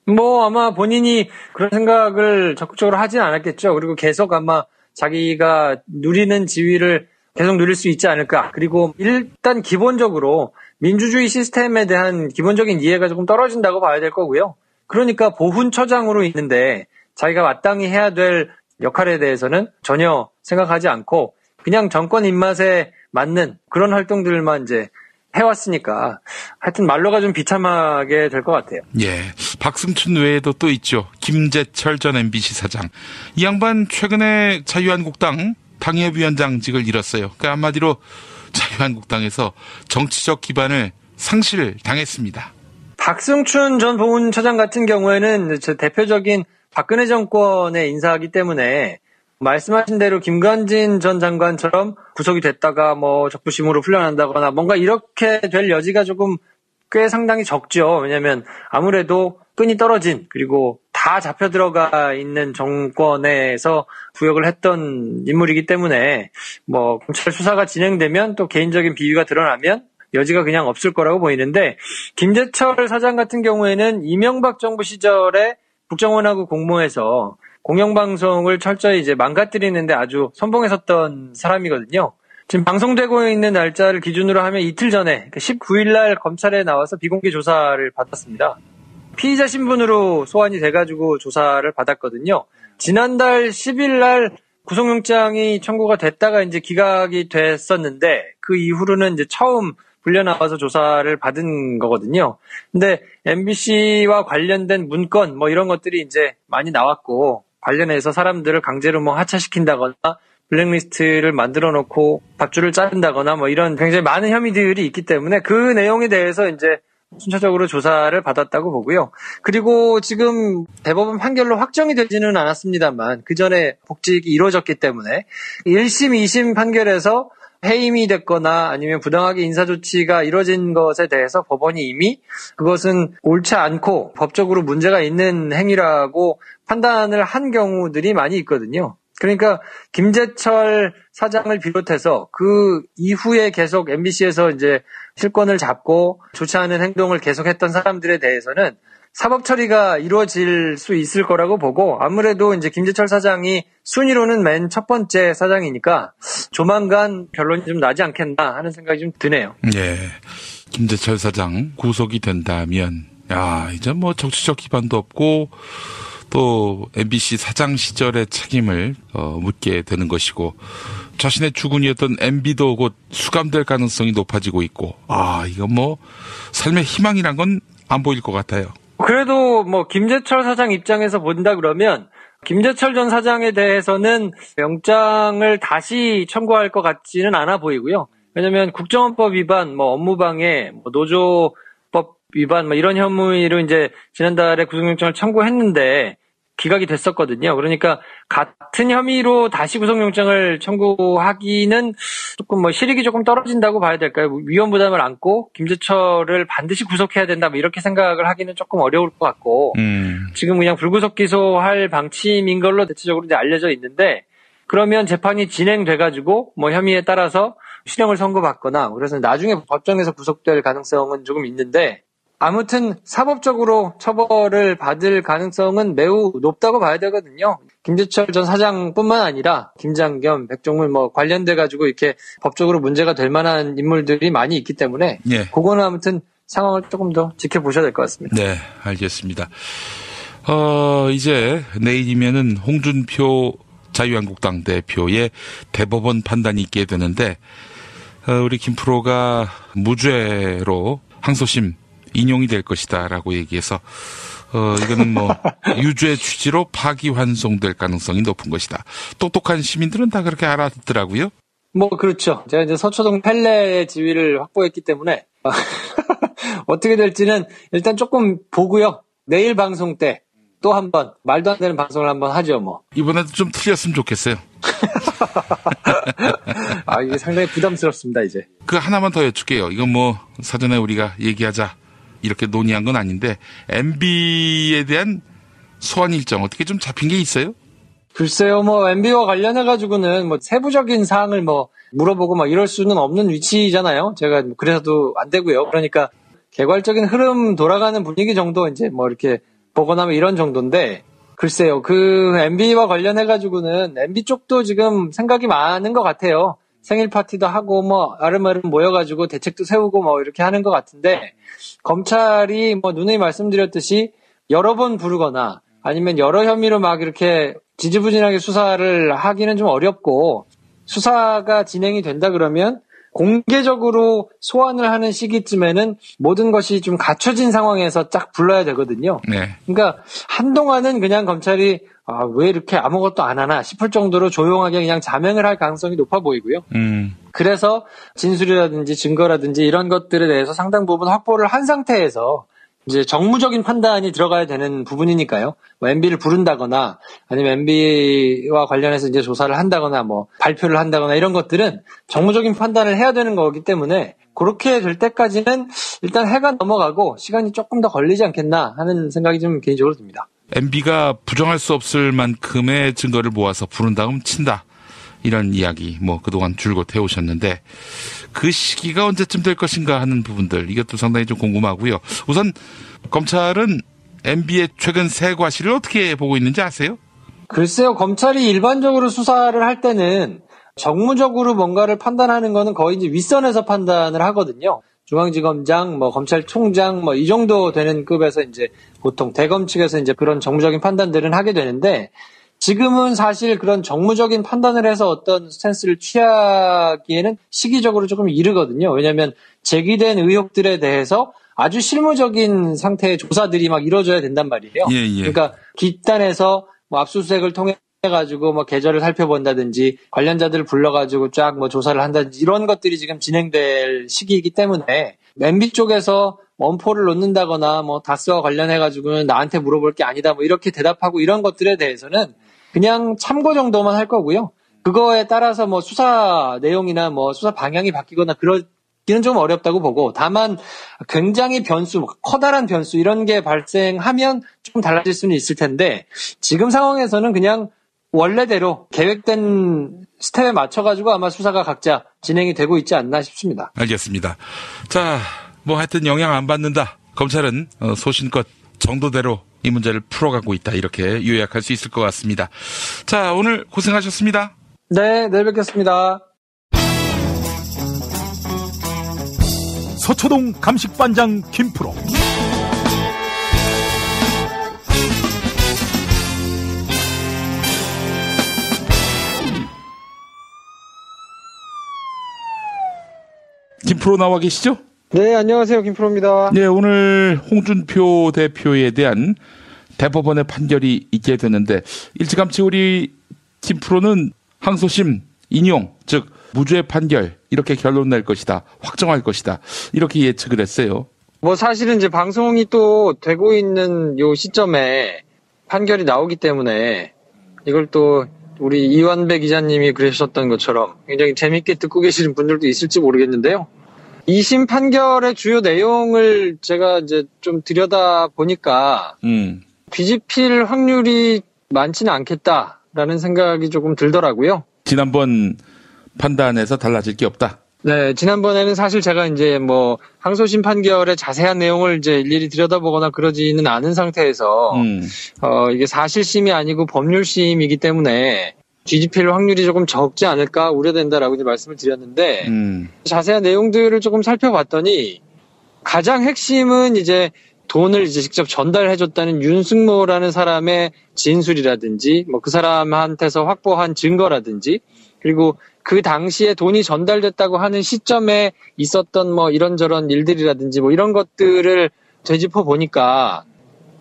뭐 아마 본인이 그런 생각을 적극적으로 하진 않았겠죠. 그리고 계속 아마 자기가 누리는 지위를 계속 누릴 수 있지 않을까. 그리고 일단 기본적으로 민주주의 시스템에 대한 기본적인 이해가 조금 떨어진다고 봐야 될 거고요. 그러니까 보훈처장으로 있는데 자기가 마땅히 해야 될 역할에 대해서는 전혀 생각하지 않고 그냥 정권 입맛에 맞는 그런 활동들만 이제 해왔으니까 하여튼 말로가 좀 비참하게 될 것 같아요. 예, 박승춘 외에도 또 있죠. 김재철 전 MBC 사장. 이 양반 최근에 자유한국당 당협위원장직을 잃었어요. 그러니까 한마디로 자유한국당에서 정치적 기반을 상실당했습니다. 박승춘 전 보훈처장 같은 경우에는 대표적인 박근혜 정권의 인사이기 때문에 말씀하신 대로 김관진 전 장관처럼 구속이 됐다가 뭐 적부심으로 풀려난다거나 뭔가 이렇게 될 여지가 조금 꽤 상당히 적죠. 왜냐하면 아무래도 끈이 떨어진, 그리고 다 잡혀 들어가 있는 정권에서 부역을 했던 인물이기 때문에 뭐 검찰 수사가 진행되면 또 개인적인 비위가 드러나면 여지가 그냥 없을 거라고 보이는데, 김재철 사장 같은 경우에는 이명박 정부 시절에 국정원하고 공모해서 공영방송을 철저히 이제 망가뜨리는데 아주 선봉에 섰던 사람이거든요. 지금 방송되고 있는 날짜를 기준으로 하면 이틀 전에 19일 날 검찰에 나와서 비공개 조사를 받았습니다. 피의자 신분으로 소환이 돼가지고 조사를 받았거든요. 지난달 10일 날 구속영장이 청구가 됐다가 이제 기각이 됐었는데 그 이후로는 이제 처음 불려 나와서 조사를 받은 거거든요. 근데 MBC와 관련된 문건 뭐 이런 것들이 이제 많이 나왔고, 관련해서 사람들을 강제로 뭐 하차시킨다거나 블랙리스트를 만들어 놓고 밧줄을 자른다거나 뭐 이런 굉장히 많은 혐의들이 있기 때문에 그 내용에 대해서 이제 순차적으로 조사를 받았다고 보고요. 그리고 지금 대법원 판결로 확정이 되지는 않았습니다만 그 전에 복직이 이루어졌기 때문에 1심, 2심 판결에서 해임이 됐거나 아니면 부당하게 인사조치가 이루어진 것에 대해서 법원이 이미 그것은 옳지 않고 법적으로 문제가 있는 행위라고 판단을 한 경우들이 많이 있거든요. 그러니까 김재철 사장을 비롯해서 그 이후에 계속 MBC에서 이제 실권을 잡고 좋지 않은 행동을 계속했던 사람들에 대해서는 사법 처리가 이루어질 수 있을 거라고 보고, 아무래도 이제 김재철 사장이 순위로는 맨 첫 번째 사장이니까 조만간 결론이 좀 나지 않겠나 하는 생각이 좀 드네요. 예. 김재철 사장 구속이 된다면, 이제 뭐 정치적 기반도 없고, 또 MBC 사장 시절의 책임을 묻게 되는 것이고, 자신의 주군이었던 MB도 곧 수감될 가능성이 높아지고 있고, 이건 뭐 삶의 희망이란 건 안 보일 것 같아요. 그래도 뭐 김재철 사장 입장에서 본다 그러면 김재철 전 사장에 대해서는 영장을 다시 청구할 것 같지는 않아 보이고요. 왜냐하면 국정원법 위반, 뭐 업무방해, 뭐 노조법 위반, 뭐 이런 혐의로 이제 지난달에 구속영장을 청구했는데 기각이 됐었거든요. 그러니까 같은 혐의로 다시 구속영장을 청구하기는 조금 뭐 실익이 조금 떨어진다고 봐야 될까요? 위험 부담을 안고 김재철을 반드시 구속해야 된다, 뭐 이렇게 생각을 하기는 조금 어려울 것 같고, 지금 그냥 불구속 기소할 방침인 걸로 대체적으로 이제 알려져 있는데, 그러면 재판이 진행돼가지고 뭐 혐의에 따라서 실형을 선고받거나 그래서 나중에 법정에서 구속될 가능성은 조금 있는데, 아무튼 사법적으로 처벌을 받을 가능성은 매우 높다고 봐야 되거든요. 김재철 전 사장뿐만 아니라 김장겸, 백종물 뭐 관련돼 가지고 이렇게 법적으로 문제가 될 만한 인물들이 많이 있기 때문에, 그거는 아무튼 상황을 조금 더 지켜보셔야 될 것 같습니다. 네, 알겠습니다. 이제 내일이면은 홍준표 자유한국당 대표의 대법원 판단이 있게 되는데, 우리 김프로가 무죄로 항소심 인용이 될 것이다라고 얘기해서, 이거는 뭐, 유죄 취지로 파기환송될 가능성이 높은 것이다. 똑똑한 시민들은 다 그렇게 알아듣더라고요. 뭐, 그렇죠. 제가 이제 서초동 펠레의 지위를 확보했기 때문에, 어떻게 될지는 일단 조금 보고요. 내일 방송 때 또 한 번, 말도 안 되는 방송을 한번 하죠, 뭐. 이번에도 좀 틀렸으면 좋겠어요. 이게 상당히 부담스럽습니다, 이제. 그 하나만 더 여쭐게요. 이건 뭐, 사전에 우리가 얘기하자, 이렇게 논의한 건 아닌데, MB에 대한 소환 일정, 어떻게 좀 잡힌 게 있어요? 글쎄요, 뭐, MB와 관련해가지고는 뭐, 세부적인 사항을 뭐, 물어보고 막 이럴 수는 없는 위치잖아요. 제가 그래서도 안 되고요. 그러니까, 개괄적인 흐름 돌아가는 분위기 정도 이제 뭐, 이렇게 보거나 뭐 이런 정도인데, 글쎄요, 그 MB와 관련해가지고는 MB 쪽도 지금 생각이 많은 것 같아요. 생일 파티도 하고 뭐, 아름아름 모여가지고 대책도 세우고 뭐, 이렇게 하는 것 같은데, 검찰이 뭐, 누누이 말씀드렸듯이 여러 번 부르거나, 아니면 여러 혐의로 막 이렇게 지지부진하게 수사를 하기는 좀 어렵고, 수사가 진행이 된다 그러면 공개적으로 소환을 하는 시기쯤에는 모든 것이 좀 갖춰진 상황에서 쫙 불러야 되거든요. 네. 그러니까 한동안은 그냥 검찰이 왜 이렇게 아무것도 안 하나 싶을 정도로 조용하게 그냥 자명을 할 가능성이 높아 보이고요. 그래서 진술이라든지 증거라든지 이런 것들에 대해서 상당 부분 확보를 한 상태에서 이제 정무적인 판단이 들어가야 되는 부분이니까요. 뭐 MB를 부른다거나 아니면 MB와 관련해서 이제 조사를 한다거나 뭐 발표를 한다거나 이런 것들은 정무적인 판단을 해야 되는 거기 때문에 그렇게 될 때까지는 일단 해가 넘어가고 시간이 조금 더 걸리지 않겠나 하는 생각이 좀 개인적으로 듭니다. MB가 부정할 수 없을 만큼의 증거를 모아서 부른 다음 친다. 이런 이야기 뭐 그동안 줄곧 해오셨는데 그 시기가 언제쯤 될 것인가 하는 부분들 이것도 상당히 좀 궁금하고요. 우선 검찰은 MB의 최근 새 과실을 어떻게 보고 있는지 아세요? 글쎄요. 검찰이 일반적으로 수사를 할 때는 정무적으로 뭔가를 판단하는 거는 거의 이제 윗선에서 판단을 하거든요. 중앙지검장, 뭐 검찰총장, 뭐 이 정도 되는 급에서 이제 보통 대검 측에서 이제 그런 정무적인 판단들은 하게 되는데 지금은 사실 그런 정무적인 판단을 해서 어떤 스탠스를 취하기에는 시기적으로 조금 이르거든요. 왜냐하면 제기된 의혹들에 대해서 아주 실무적인 상태의 조사들이 막 이루어져야 된단 말이에요. 예, 예. 그러니까 뒷단에서 뭐 압수수색을 통해 가지고 뭐 계좌를 살펴본다든지 관련자들을 불러가지고 쫙 뭐 조사를 한다든지 이런 것들이 지금 진행될 시기이기 때문에 MB 쪽에서 원포를 놓는다거나 뭐 다스와 관련해가지고는 나한테 물어볼 게 아니다 뭐 이렇게 대답하고 이런 것들에 대해서는 그냥 참고 정도만 할 거고요. 그거에 따라서 뭐 수사 내용이나 뭐 수사 방향이 바뀌거나 그러기는 좀 어렵다고 보고 다만 굉장히 변수, 커다란 변수 이런 게 발생하면 조금 달라질 수는 있을 텐데 지금 상황에서는 그냥 원래대로 계획된 스텝에 맞춰가지고 아마 수사가 각자 진행이 되고 있지 않나 싶습니다. 알겠습니다. 자, 뭐 하여튼 영향 안 받는다. 검찰은 소신껏 정도대로 이 문제를 풀어가고 있다. 이렇게 요약할 수 있을 것 같습니다. 자, 오늘 고생하셨습니다. 네, 내일 뵙겠습니다. 서초동 감식반장 김프로. 김프로 나와 계시죠? 네, 안녕하세요. 김프로입니다. 네, 오늘 홍준표 대표에 대한 대법원의 판결이 있게 되는데 일찌감치 우리 김프로는 항소심 인용, 즉 무죄 판결 이렇게 결론 낼 것이다. 확정할 것이다. 이렇게 예측을 했어요. 뭐 사실은 이제 방송이 또 되고 있는 요 시점에 판결이 나오기 때문에 이걸 또 우리 이완배 기자님이 그러셨던 것처럼 굉장히 재밌게 듣고 계시는 분들도 있을지 모르겠는데요. 2심 판결의 주요 내용을 제가 이제 좀 들여다 보니까 뒤집힐 확률이 많지는 않겠다라는 생각이 조금 들더라고요. 지난번 판단에서 달라질 게 없다. 네, 지난번에는 사실 제가 이제 뭐 항소심 판결의 자세한 내용을 이제 일일이 들여다보거나 그러지는 않은 상태에서 이게 사실심이 아니고 법률심이기 때문에 뒤집힐 확률이 조금 적지 않을까 우려된다라고 이제 말씀을 드렸는데 자세한 내용들을 조금 살펴봤더니 가장 핵심은 이제 돈을 이제 직접 전달해줬다는 윤승모라는 사람의 진술이라든지, 뭐 그 사람한테서 확보한 증거라든지, 그리고 그 당시에 돈이 전달됐다고 하는 시점에 있었던 뭐 이런저런 일들이라든지 뭐 이런 것들을 되짚어 보니까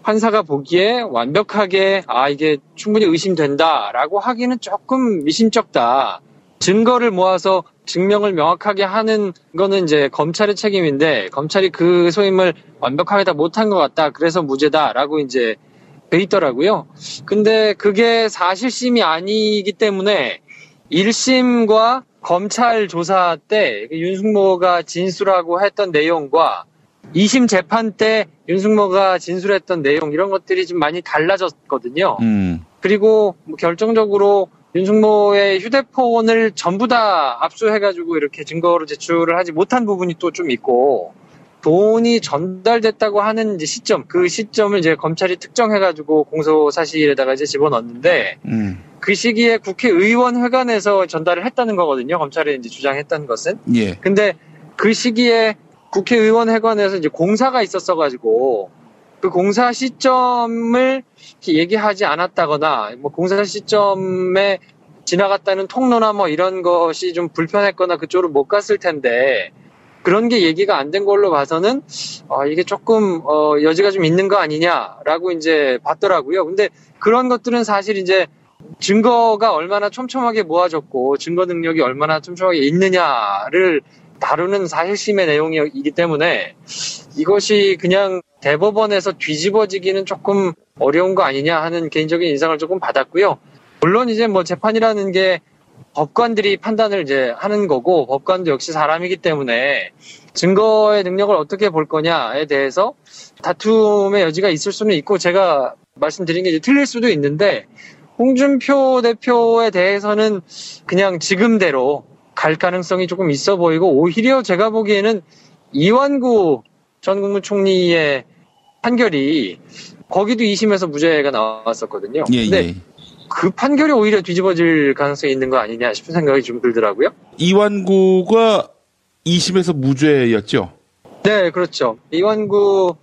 판사가 보기에 완벽하게 이게 충분히 의심된다라고 하기는 조금 미심쩍다. 증거를 모아서 증명을 명확하게 하는 거는 이제 검찰의 책임인데 검찰이 그 소임을 완벽하게 다 못한 것 같다. 그래서 무죄다라고 이제 돼 있더라고요. 근데 그게 사실심이 아니기 때문에 1심과 검찰 조사 때 윤승모가 진술하고 했던 내용과 2심 재판 때 윤승모가 진술했던 내용 이런 것들이 좀 많이 달라졌거든요. 그리고 뭐 결정적으로 윤승모의 휴대폰을 전부 다 압수해가지고 이렇게 증거로 제출을 하지 못한 부분이 또 좀 있고 돈이 전달됐다고 하는 이제 시점, 그 시점을 이제 검찰이 특정해가지고 공소사실에다가 이제 집어넣었는데 그 시기에 국회의원 회관에서 전달을 했다는 거거든요. 검찰이 이제 주장했다는 것은. 예. 근데 그 시기에 국회의원 회관에서 이제 공사가 있었어가지고 그 공사 시점을 얘기하지 않았다거나 뭐 공사 시점에 지나갔다는 통로나 뭐 이런 것이 좀 불편했거나 그쪽으로 못 갔을 텐데 그런 게 얘기가 안 된 걸로 봐서는 이게 조금 여지가 좀 있는 거 아니냐라고 이제 봤더라고요. 근데 그런 것들은 사실 이제 증거가 얼마나 촘촘하게 모아졌고 증거 능력이 얼마나 촘촘하게 있느냐를 다루는 사실심의 내용이기 때문에 이것이 그냥 대법원에서 뒤집어지기는 조금 어려운 거 아니냐 하는 개인적인 인상을 조금 받았고요. 물론 이제 뭐 재판이라는 게 법관들이 판단을 이제 하는 거고 법관도 역시 사람이기 때문에 증거의 능력을 어떻게 볼 거냐에 대해서 다툼의 여지가 있을 수는 있고 제가 말씀드린 게 이제 틀릴 수도 있는데 홍준표 대표에 대해서는 그냥 지금대로 갈 가능성이 조금 있어 보이고 오히려 제가 보기에는 이완구 전 국무총리의 판결이 거기도 2심에서 무죄가 나왔었거든요. 근데 그 판결이 오히려 뒤집어질 가능성이 있는 거 아니냐 싶은 생각이 좀 들더라고요. 이완구가 2심에서 무죄였죠? 네, 그렇죠. 이완구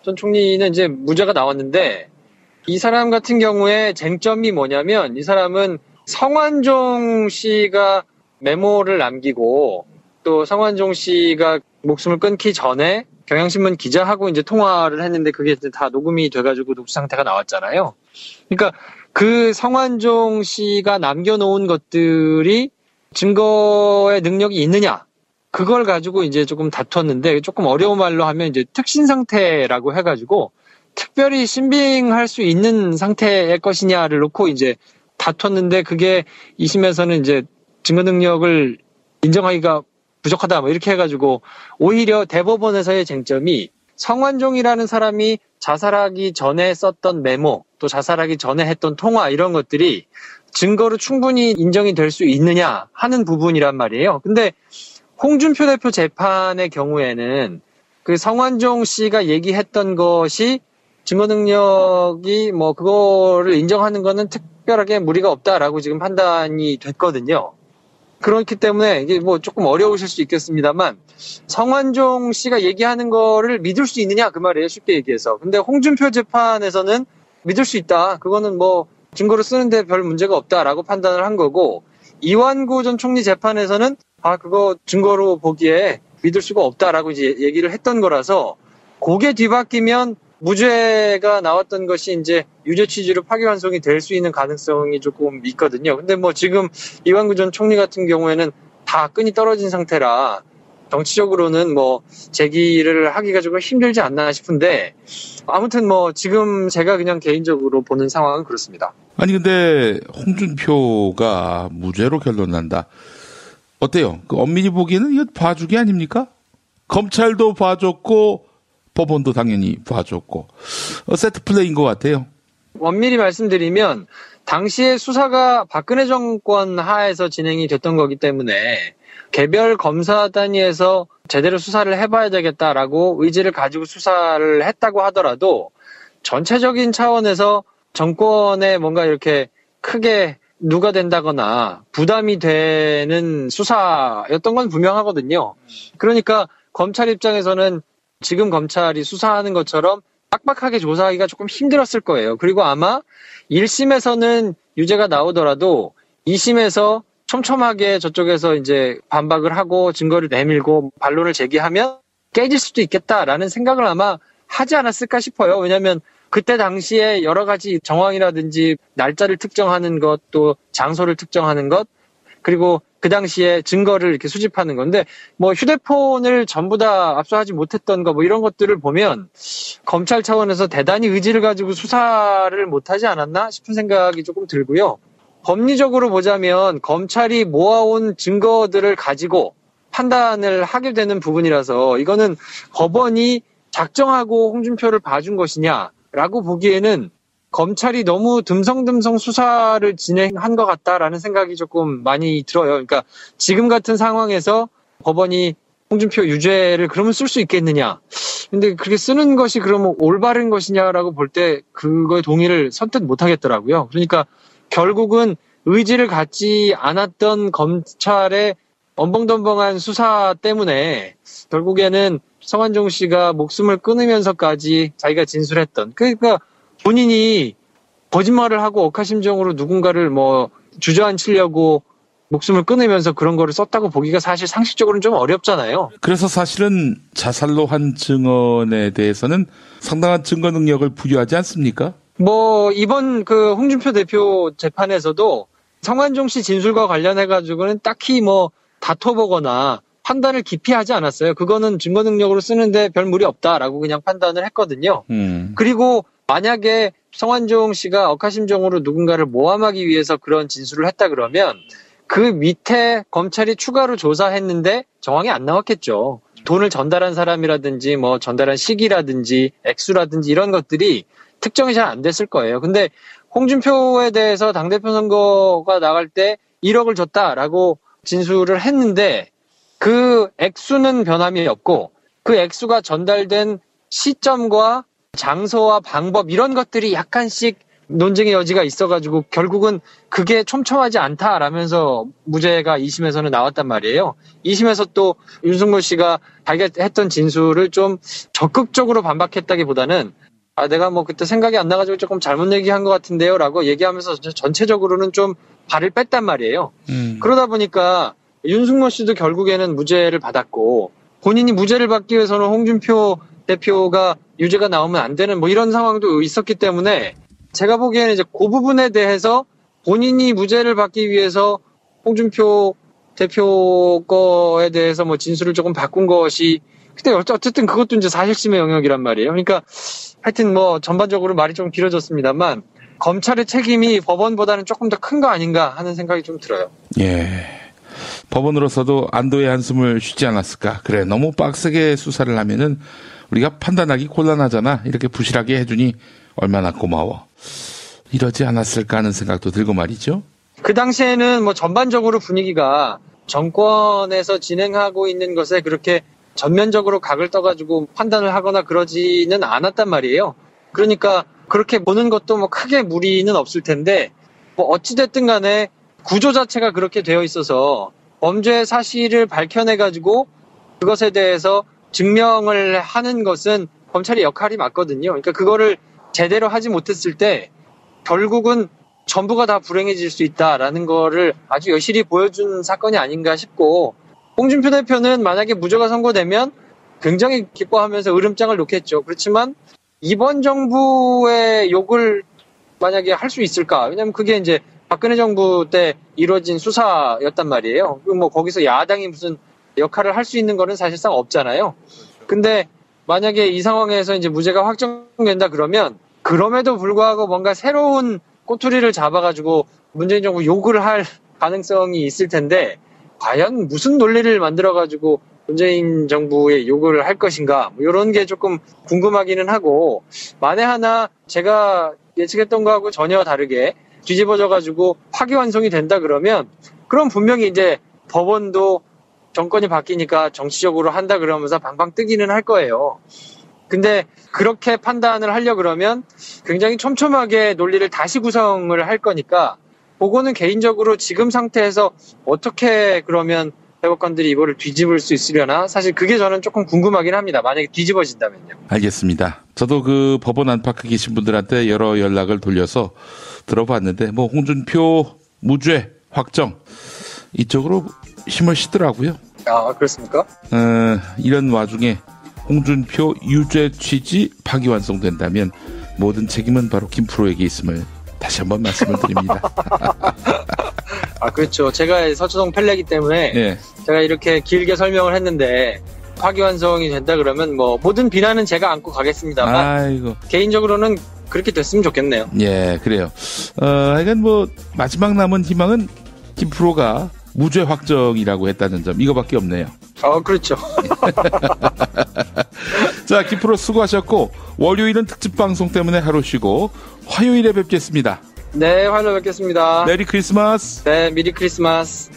전 총리는 이제 무죄가 나왔는데 이 사람 같은 경우에 쟁점이 뭐냐면 이 사람은 성완종 씨가 메모를 남기고 또 성완종 씨가 목숨을 끊기 전에 경향신문 기자하고 이제 통화를 했는데 그게 다 녹음이 돼가지고 녹취 상태가 나왔잖아요. 그러니까 그 성완종 씨가 남겨놓은 것들이 증거의 능력이 있느냐 그걸 가지고 이제 조금 다퉜는데 조금 어려운 말로 하면 이제 특신 상태라고 해가지고 특별히 신빙할 수 있는 상태일 것이냐를 놓고 이제 다퉜는데 그게 2심에서는 이제 증거 능력을 인정하기가 부족하다 뭐 이렇게 해가지고 오히려 대법원에서의 쟁점이 성완종이라는 사람이 자살하기 전에 썼던 메모 또 자살하기 전에 했던 통화 이런 것들이 증거로 충분히 인정이 될 수 있느냐 하는 부분이란 말이에요. 근데 홍준표 대표 재판의 경우에는 그 성완종 씨가 얘기했던 것이 증거 능력이 뭐 그거를 인정하는 거는 특별하게 무리가 없다라고 지금 판단이 됐거든요. 그렇기 때문에 이게 뭐 조금 어려우실 수 있겠습니다만 성완종 씨가 얘기하는 거를 믿을 수 있느냐 그 말이에요. 쉽게 얘기해서. 근데 홍준표 재판에서는 믿을 수 있다. 그거는 뭐 증거로 쓰는데 별 문제가 없다라고 판단을 한 거고 이완구 전 총리 재판에서는 그거 증거로 보기에 믿을 수가 없다라고 이제 얘기를 했던 거라서 그게 뒤바뀌면 무죄가 나왔던 것이 이제 유죄 취지로 파기환송이 될 수 있는 가능성이 조금 있거든요. 근데 뭐 지금 이완구 전 총리 같은 경우에는 다 끈이 떨어진 상태라 정치적으로는 뭐 제기를 하기가 조금 힘들지 않나 싶은데 아무튼 뭐 지금 제가 그냥 개인적으로 보는 상황은 그렇습니다. 아니 근데 홍준표가 무죄로 결론난다. 어때요? 그 엄밀히 보기에는 이거 봐주기 아닙니까? 검찰도 봐줬고 법원도 당연히 봐줬고 세트 플레이인 것 같아요. 엄밀히 말씀드리면 당시에 수사가 박근혜 정권 하에서 진행이 됐던 거기 때문에 개별 검사 단위에서 제대로 수사를 해봐야 되겠다라고 의지를 가지고 수사를 했다고 하더라도 전체적인 차원에서 정권에 뭔가 이렇게 크게 누가 된다거나 부담이 되는 수사였던 건 분명하거든요. 그러니까 검찰 입장에서는 지금 검찰이 수사하는 것처럼 빡빡하게 조사하기가 조금 힘들었을 거예요. 그리고 아마 1심에서는 유죄가 나오더라도 2심에서 촘촘하게 저쪽에서 이제 반박을 하고 증거를 내밀고 반론을 제기하면 깨질 수도 있겠다라는 생각을 아마 하지 않았을까 싶어요. 왜냐하면 그때 당시에 여러 가지 정황이라든지 날짜를 특정하는 것, 또 장소를 특정하는 것, 그리고 그 당시에 증거를 이렇게 수집하는 건데, 뭐 휴대폰을 전부 다 압수하지 못했던 거, 뭐 이런 것들을 보면 검찰 차원에서 대단히 의지를 가지고 수사를 못하지 않았나 싶은 생각이 조금 들고요. 법리적으로 보자면 검찰이 모아온 증거들을 가지고 판단을 하게 되는 부분이라서 이거는 법원이 작정하고 홍준표를 봐준 것이냐라고 보기에는 검찰이 너무 듬성듬성 수사를 진행한 것 같다라는 생각이 조금 많이 들어요. 그러니까 지금 같은 상황에서 법원이 홍준표 유죄를 그러면 쓸 수 있겠느냐. 근데 그렇게 쓰는 것이 그러면 올바른 것이냐라고 볼 때 그거에 동의를 선뜻 못 하겠더라고요. 그러니까 결국은 의지를 갖지 않았던 검찰의 엄벙덤벙한 수사 때문에 결국에는 성완종 씨가 목숨을 끊으면서까지 자기가 진술했던, 그러니까 본인이 거짓말을 하고 억하심정으로 누군가를 뭐 주저앉히려고 목숨을 끊으면서 그런 거를 썼다고 보기가 사실 상식적으로는 좀 어렵잖아요. 그래서 사실은 자살로 한 증언에 대해서는 상당한 증거 능력을 부여하지 않습니까? 뭐 이번 그 홍준표 대표 재판에서도 성완종 씨 진술과 관련해가지고는 딱히 뭐 다퉈보거나 판단을 깊이 하지 않았어요. 그거는 증거 능력으로 쓰는데 별 무리 없다라고 그냥 판단을 했거든요. 그리고 만약에 성완종 씨가 억하심정으로 누군가를 모함하기 위해서 그런 진술을 했다 그러면 그 밑에 검찰이 추가로 조사했는데 정황이 안 나왔겠죠. 돈을 전달한 사람이라든지 뭐 전달한 시기라든지 액수라든지 이런 것들이 특정이 잘 안 됐을 거예요. 근데 홍준표에 대해서 당대표 선거가 나갈 때 1억을 줬다라고 진술을 했는데 그 액수는 변함이 없고 그 액수가 전달된 시점과 장소와 방법 이런 것들이 약간씩 논쟁의 여지가 있어가지고 결국은 그게 촘촘하지 않다라면서 무죄가 2심에서는 나왔단 말이에요. 2심에서 또 윤석열 씨가 자기가 했던 진술을 좀 적극적으로 반박했다기보다는 내가 뭐 그때 생각이 안 나가지고 조금 잘못 얘기한 것 같은데요 라고 얘기하면서 전체적으로는 좀 발을 뺐단 말이에요. 그러다 보니까 윤석열 씨도 결국에는 무죄를 받았고 본인이 무죄를 받기 위해서는 홍준표 대표가 유죄가 나오면 안 되는 뭐 이런 상황도 있었기 때문에 제가 보기에는 이제 그 부분에 대해서 본인이 무죄를 받기 위해서 홍준표 대표 거에 대해서 뭐 진술을 조금 바꾼 것이 근데 어쨌든 그것도 이제 사실심의 영역이란 말이에요. 그러니까 하여튼 뭐 전반적으로 말이 좀 길어졌습니다만 검찰의 책임이 법원보다는 조금 더 큰 거 아닌가 하는 생각이 좀 들어요. 예. 법원으로서도 안도의 한숨을 쉬지 않았을까. 그래, 너무 빡세게 수사를 하면은 우리가 판단하기 곤란하잖아. 이렇게 부실하게 해주니 얼마나 고마워. 이러지 않았을까 하는 생각도 들고 말이죠. 그 당시에는 뭐 전반적으로 분위기가 정권에서 진행하고 있는 것에 그렇게 전면적으로 각을 떠가지고 판단을 하거나 그러지는 않았단 말이에요. 그러니까 그렇게 보는 것도 뭐 크게 무리는 없을 텐데 뭐 어찌됐든 간에 구조 자체가 그렇게 되어 있어서 범죄 사실을 밝혀내가지고 그것에 대해서 증명을 하는 것은 검찰의 역할이 맞거든요. 그러니까 그거를 제대로 하지 못했을 때 결국은 전부가 다 불행해질 수 있다라는 거를 아주 여실히 보여준 사건이 아닌가 싶고 홍준표 대표는 만약에 무죄가 선고되면 굉장히 기뻐하면서 으름장을 놓겠죠. 그렇지만 이번 정부의 욕을 만약에 할 수 있을까? 왜냐면 그게 이제 박근혜 정부 때 이루어진 수사였단 말이에요. 뭐 거기서 야당이 무슨 역할을 할 수 있는 거는 사실상 없잖아요. 근데 만약에 이 상황에서 이제 무죄가 확정된다 그러면 그럼에도 불구하고 뭔가 새로운 꼬투리를 잡아가지고 문재인 정부 욕을 할 가능성이 있을 텐데 과연 무슨 논리를 만들어가지고 문재인 정부의 욕을 할 것인가 뭐 이런 게 조금 궁금하기는 하고 만에 하나 제가 예측했던 거하고 전혀 다르게 뒤집어져가지고 파기환송이 된다 그러면 그럼 분명히 이제 법원도 정권이 바뀌니까 정치적으로 한다 그러면서 방방 뜨기는 할 거예요. 근데 그렇게 판단을 하려 그러면 굉장히 촘촘하게 논리를 다시 구성을 할 거니까 그거는 개인적으로 지금 상태에서 어떻게 그러면 대법관들이 이거를 뒤집을 수 있으려나? 사실 그게 저는 조금 궁금하긴 합니다. 만약에 뒤집어진다면요. 알겠습니다. 저도 그 법원 안팎에 계신 분들한테 여러 연락을 돌려서 들어봤는데 뭐 홍준표 무죄 확정 이쪽으로 힘을 쉬더라고요. 아, 그렇습니까? 이런 와중에 홍준표 유죄 취지 파기완성된다면 모든 책임은 바로 김프로에게 있음을 다시 한번 말씀을 드립니다. 아, 그렇죠. 제가 서초동 펠레이기 때문에 예. 제가 이렇게 길게 설명을 했는데 파기완성이 된다 그러면 뭐 모든 비난은 제가 안고 가겠습니다만 아이고. 개인적으로는 그렇게 됐으면 좋겠네요. 예, 그래요. 하여간 뭐 마지막 남은 희망은 김프로가 무죄 확정이라고 했다는 점 이거밖에 없네요. 그렇죠. 자, 김프로 수고하셨고 월요일은 특집 방송 때문에 하루 쉬고 화요일에 뵙겠습니다. 네, 화요일에 뵙겠습니다. 메리 크리스마스. 네, 미리 크리스마스.